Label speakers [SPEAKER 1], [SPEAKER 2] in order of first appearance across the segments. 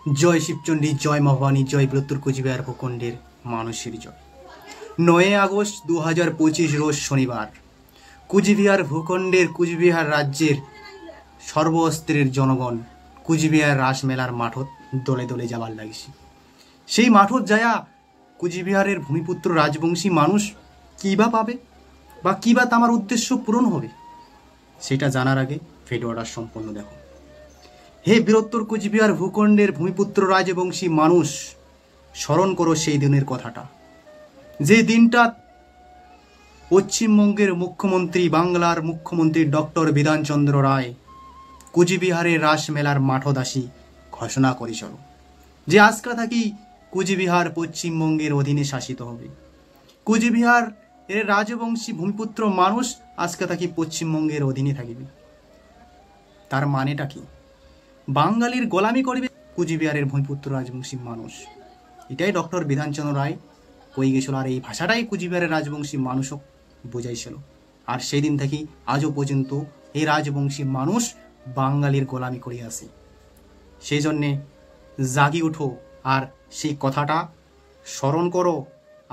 [SPEAKER 1] জয় শিবচণ্ডী, জয় মা ভবানী, জয় বৃহত্তর কুচবিহার ভূখণ্ডের মানুষের জয়। 9 আগস্ট 2025 রোজ শনিবার কুচবিহার ভূখণ্ডের কুচবিহার রাজ্যের সর্বস্তরের জনগণ কুচবিহার রাসমেলার মাঠত দলে দলে যাবার লাগিছে। সেই মাঠত যায়া কুচবিহারের ভূমিপুত্র রাজবংশী মানুষ কিবা পাবে বা কিবা তামার উদ্দেশ্য পূরণ হবে, সেটা জানার আগে ভিডিওটা সম্পূর্ণ দেখো। হে বৃহত্তর কুচবিহার ভূখণ্ডের ভূমিপুত্র রাজবংশী মানুষ, স্মরণ করো সেই দিনের কথাটা, যে দিনটা পশ্চিমবঙ্গের মুখ্যমন্ত্রী, বাংলার মুখ্যমন্ত্রী ডক্টর বিধানচন্দ্র রায় কুচবিহারের রাসমেলার মাঠদাসী ঘোষণা করেছিল যে আজকে থাকি কুচবিহার পশ্চিমবঙ্গের অধীনে শাসিত হবে। কুচবিহার এর রাজবংশী ভূমিপুত্র মানুষ আজকে থাকি পশ্চিমবঙ্গের অধীনে থাকিবে। তার মানেটা কি? বাঙালির গোলামি করবে কুচবিহারের ভূমিপুত্র রাজবংশী মানুষ, এটাই ডক্টর বিধানচন্দ্র রায় কই গেছিল। আর এই ভাষাটাই কুচবিহারের রাজবংশী মানুষও বোঝাইছিল। আর সেই দিন থেকে আজও পর্যন্ত এই রাজবংশী মানুষ বাঙালির গোলামি করে আসে। সেই জন্যে জাগি উঠো আর সেই কথাটা স্মরণ করো,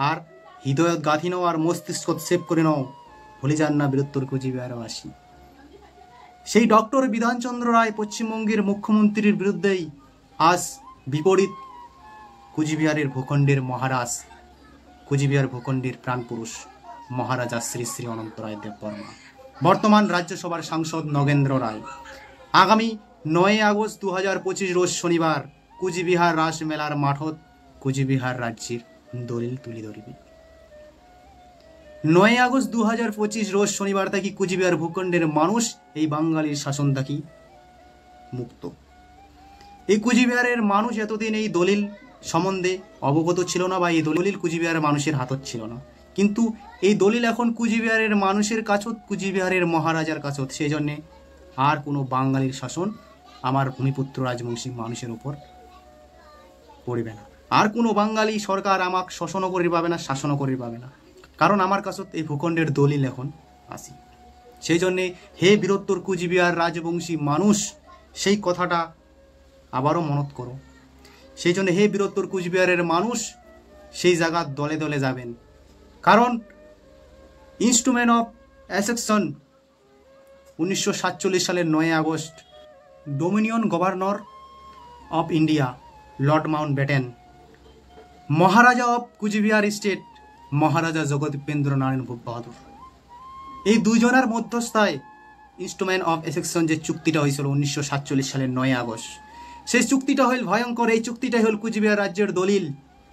[SPEAKER 1] আর হৃদয়ত গাঁথি নাও, আর মস্তিষ্ক সেভ করে নাও। ভুলে যান না বৃহত্তর কুচবিহারবাসী, সেই ডক্টর বিধানচন্দ্র রায় পশ্চিমবঙ্গের মুখ্যমন্ত্রীর বিরুদ্ধেই আজ বিপরীত কুচবিহারের ভূখণ্ডের মহারাজ, কুচবিহার ভূখণ্ডের প্রাণপুরুষ মহারাজা শ্রী শ্রী অনন্ত রায় দেববর্মা, বর্তমান রাজ্যসভার সাংসদ নগেন্দ্র রায় আগামী 9 আগস্ট 2025 রোজ শনিবার কুচবিহার রাসমেলার মাঠত কুচবিহার রাজ্যের দলিল তুলে ধরিবে। 9 আগস্ট 2025 রোজ শনিবার থাকি কুচবিহার ভূখণ্ডের মানুষ এই বাঙালির শাসন থাকি মুক্ত। এই কুচবিহারের মানুষ এতদিন এই দলিল সম্বন্ধে অবগত ছিল না, বা এই দলিল কুচবিহারের মানুষের হাতত ছিল না, কিন্তু এই দলিল এখন কুচবিহারের মানুষের কাছত, কুচবিহারের মহারাজার কাছত। সেই জন্যে আর কোনো বাঙালির শাসন আমার ভূমিপুত্র রাজবংশী মানুষের উপর পড়বে না। আর কোনো বাঙালি সরকার আমাকে শোষণও করে পাবে না, শাসনও করে পাবে না, কারণ আমার কাছে এই ভূখণ্ডের দলিল এখন আসি। সেই জন্যে হে বৃহত্তর কুচবিহার রাজবংশী মানুষ, সেই কথাটা আবারও মনত করো। সেই জন্য হে বৃহত্তর কুচবিহারের মানুষ, সেই জায়গা দলে দলে যাবেন, কারণ ইনস্ট্রুমেন্ট অফ অ্যাসেকশন 1947 সালের 9 August dominion governor of India Lord Mountbatten, Maharaja of Cooch Behar state Maharaja Jagaddipendra Narayan Bhup Bahadur, এই দুইজনের মধ্যস্থায় ইনস্ট্রুমেন্ট অফ অ্যাসেকশন যে চুক্তিটা হয়েছিল 1947 সালের 9 আগস্ট, সেই চুক্তিটা হইল ভয়ঙ্কর। এই চুক্তিটা হল কুচবিহার রাজ্যের দলিল,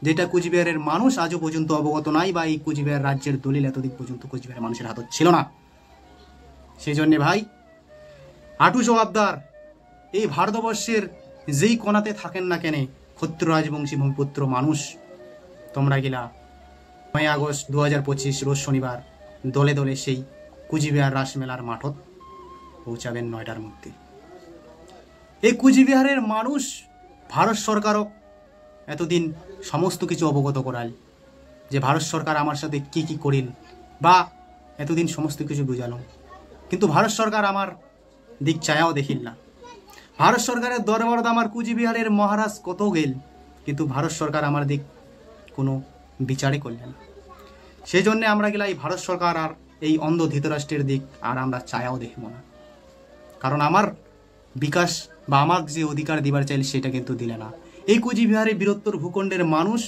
[SPEAKER 1] যেটা কুচবিহারের মানুষ আজও পর্যন্ত অবগত নাই, বা এই কুচবিহার রাজ্যের দলিল এতদিন পর্যন্ত কুচবিহারের মানুষের হাতত ছিল না। সেই জন্যে ভাই আটু জবাবদার, এই ভারতবর্ষের যেই কোনাতে থাকেন না কেনে ক্ষত্র রাজবংশী ভূমিপুত্র মানুষ, তোমরা গেলা 9 আগস্ট 2025 রোজ শনিবার দলে দলে সেই কুচবিহার রাসমেলার মাঠত পৌঁছাবেন 9টার মধ্যে। এই কুচবিহারের মানুষ ভারত সরকারও এতদিন সমস্ত কিছু অবগত করাল, যে ভারত সরকার আমার সাথে কি কি করিল, বা এতদিন সমস্ত কিছু বুঝালাম, কিন্তু ভারত সরকার আমার দিক চায়াও দেখিল না। ভারত সরকারের দরবারত আমার কুচবিহারের মহারাজ কত গেল, কিন্তু ভারত সরকার আমার দিক কোনো বিচারই করলেন না। সেই জন্যে আমরা গেলা এই ভারত সরকার আর এই অন্ধ ধৃতরাষ্ট্রের দিক আর আমরা চায়াও দেখব না, কারণ আমার বিকাশ বা আমার যে অধিকার দিবার চাইল সেটা কিন্তু দিলে না। এই কুচবিহারের বৃহত্তর ভূখণ্ডের মানুষ,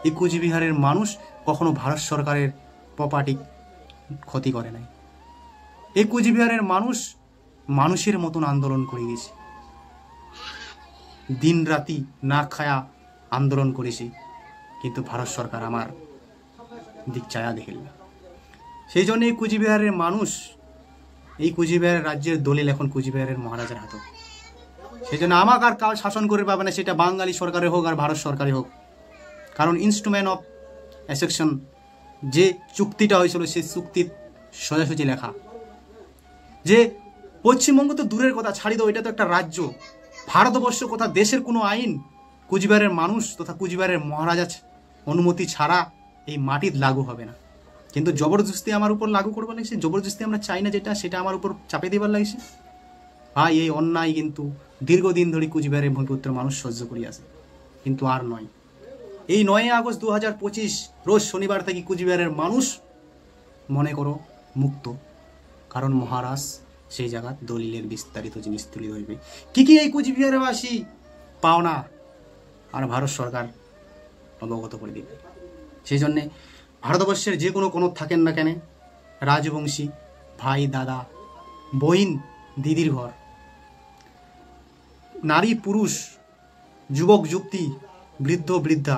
[SPEAKER 1] এই কুচবিহারের মানুষ কখনো ভারত সরকারের প্রপার্টি ক্ষতি করে নাই। এই কুচবিহারের মানুষ মানুষের মতন আন্দোলন করে গেছে, দিন রাতি না খায়া আন্দোলন করেছি, কিন্তু ভারত সরকার আমার দিক চায়া দেখিল না। সেই জন্য এই কুচবিহারের মানুষ, এই কুচবিহারের রাজ্যের দলিল এখন কুচবিহারের মহারাজার হাতে। সেই জন্য আমাকে আর কার শাসন করে পাবে না, সেটা বাঙালি সরকারে হোক আর ভারত সরকারে হোক, কারণ ইনস্ট্রুমেন্ট অফ অ্যাসেকশন যে চুক্তিটা হয়েছিল সেই চুক্তির সোজাসুজি লেখা যে পশ্চিমবঙ্গ তো দূরের কথা, ছাড়ি দাও, এটা তো একটা রাজ্য, ভারতবর্ষ কথা দেশের কোনো আইন কুচবিহারের মানুষ তথা কুচবিহারের মহারাজা অনুমতি ছাড়া এই মাটির লাগু হবে না। কিন্তু জবরদস্তি আমার উপর লাগু করবার লাগছে, জবরদস্তি আমরা চাই না যেটা, সেটা আমার উপর চাপে দেবার লাগছে। ভাই এই অন্যায় কিন্তু দীর্ঘদিন ধরে কুচবিহারের ভূমিপুত্রের মানুষ সহ্য করি আছে, কিন্তু আর নয়। এই 9 আগস্ট 2025 রোজ শনিবার থেকে কুচবিহারের মানুষ মনে করো মুক্ত, কারণ মহারাজ সেই জায়গার দলিলের বিস্তারিত জিনিস তুলে ধরবে কি কি এই কুচবিহারবাসী পাওনা, আর ভারত সরকার অবগত করে দিবে। সেই জন্যে ভারতবর্ষের যে কোনো কোণ থাকেন না কেন, রাজবংশী ভাই দাদা বহিন দিদির ঘর, নারী পুরুষ যুবক যুবতী বৃদ্ধ বৃদ্ধা,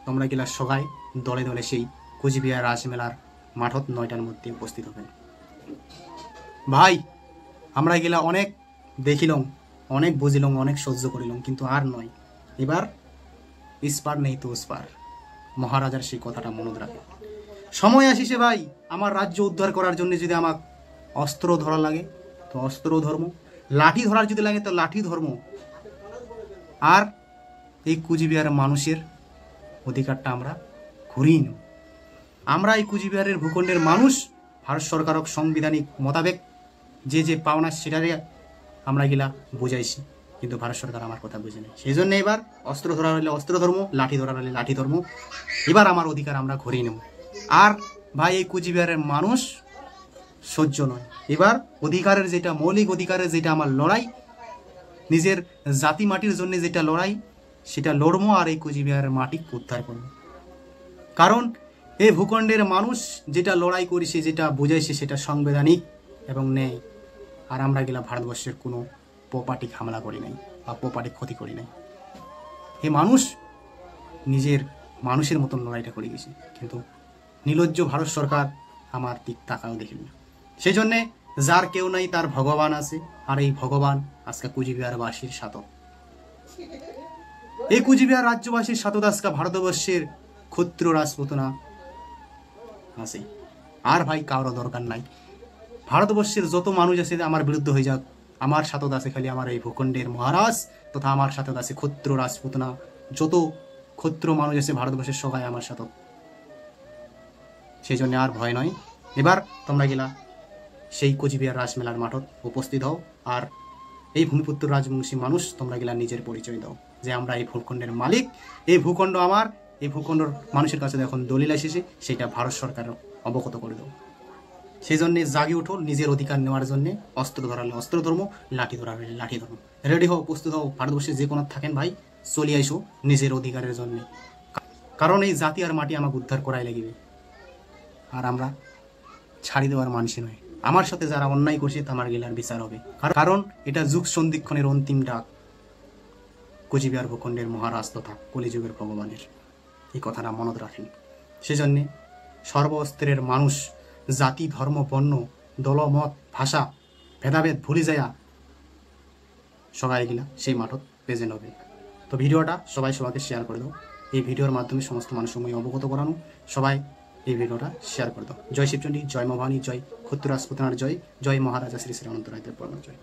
[SPEAKER 1] তোমরা গেলা সবাই দলে দলে সেই কুচবিহার রাসমেলার মাঠত 9টার মধ্যে উপস্থিত হবেন। ভাই আমরা গেলা অনেক দেখিলাম, অনেক বুঝিলাম, অনেক সহ্য করিলাম, কিন্তু আর নয়। এবার ইস্পার নেই তো উস্পার, মহারাজার সেই কথাটা মনে রাখে। সময় আসিছে ভাই, আমার রাজ্য উদ্ধার করার জন্য যদি আমার অস্ত্র ধরা লাগে তো অস্ত্র ধর্ম, লাঠি ধরার যদি লাগে তো লাঠি ধর্ম, আর এই কুচবিহারের মানুষের অধিকারটা আমরা ঘুরিয়ে নেব। আমরা এই কুচবিহারের ভূখণ্ডের মানুষ ভারত সরকারক সাংবিধানিক মোতাবেক যে যে পাওনা সেটারে আমরা গিলা বুঝাইছি, কিন্তু ভারত সরকার আমার কথা বুঝে নেই। সেই জন্য এবার অস্ত্র ধরা হলে অস্ত্র ধর্ম, লাঠি ধরা হলে লাঠি ধর্ম, এবার আমার অধিকার আমরা ঘুরিয়ে নেব। আর ভাই এই কুচবিহারের মানুষ সহ্য নয়, এবার অধিকারের যেটা মৌলিক অধিকারের যেটা আমার লড়াই, নিজের জাতি মাটির জন্য যেটা লড়াই, সেটা লড়বো, আর এই কুচবিহারের মাটি উদ্ধার করব। কারণ এই ভূখণ্ডের মানুষ যেটা লড়াই করেছে, যেটা বুঝাইছে, সেটা সাংবিধানিক এবং ন্যায়। আর আমরা গেলা ভারতবর্ষের কোনো প্রপার্টি হামলা করি নাই বা প্রপার্টি ক্ষতি করি নাই। এই মানুষ নিজের মানুষের মতন লড়াইটা করে গেছে, কিন্তু নির্লজ্জ ভারত সরকার আমার দিক তাকাও দেখেন না। সেই জন্যে যার কেউ নাই তার ভগবান আছে, আর এই ভগবান আজকে কুচবিহারবাসীর সাথে, এই কুচবিহার রাজ্যবাসীর সাথে আজকে ভারতবর্ষের ক্ষত্র রাজপুতনা আছে। আর ভাই কারো দরকার নাই, ভারতবর্ষের যত মানুষ আছে আমার বিরুদ্ধে হয়ে যাক, আমার সাথে আছে খালি আমার এই ভূখণ্ডের মহারাজ তথা আমার সাথে আছে ক্ষত্র রাজপুতনা, যত ক্ষত্র মানুষ আছে ভারতবর্ষের সবাই আমার সাথে। সেই জন্য আর ভয় নয়। এবার তোমরা গেলা সেই কোচবিহার রাসমেলার মাঠত উপস্থিত হও, আর এই ভূমিপুত্র রাজবংশী মানুষ তোমরা গেলা নিজের পরিচয় দাও যে আমরা এই ভূখণ্ডের মালিক, এই ভূখণ্ড আমার, এই ভূখণ্ডের মানুষের কাছে এখন দলিল এসেছে, সেটা ভারত সরকার অবগত করে দাও। সেই জন্যে জাগি উঠো নিজের অধিকার নেওয়ার জন্যে, অস্ত্র ধরালে অস্ত্র ধর্ম, লাঠি ধরালে লাঠি ধর্ম, রেডি হও, প্রস্তুত হও। ভারতবর্ষে যে কোনো থাকেন ভাই, চলে আইসো নিজের অধিকারের জন্যে, কারণ এই জাতি আর মাটি আমাকে উদ্ধার করাই লাগিবে, আর আমরা ছাড়ি দেওয়ার মানুষই নয়। আমার সাথে যারা অন্যায় করছে আমার গেলার বিচার হবে, কারণ এটা যুগ সন্ধিক্ষণের অন্তিম ডাক কোচবিহার ভূখণ্ডের মহারাজ তথা কলিযুগের ভগবানের, এই কথাটা মনে রাখেন। সেজন্যে সর্বস্তরের মানুষ জাতি ধর্ম বর্ণ দলমত ভাষা ভেদাভেদ ভুলে যায়া সবাই গিলা সেই মাঠত প্রেজেন্ট হবে। তো ভিডিওটা সবাই সবাইকে শেয়ার করে দাও, এই ভিডিওর মাধ্যমে সমস্ত মানুষের অবগত করানো, সবাই এই ভিডিওটা শেয়ার করে দাও। জয় শিবচণ্ডী, জয় মহানী, জয় ক্ষত্র রাজপুতনার জয়, জয় মহারাজা শ্রী শ্রী অনন্ত রায়দের জয়।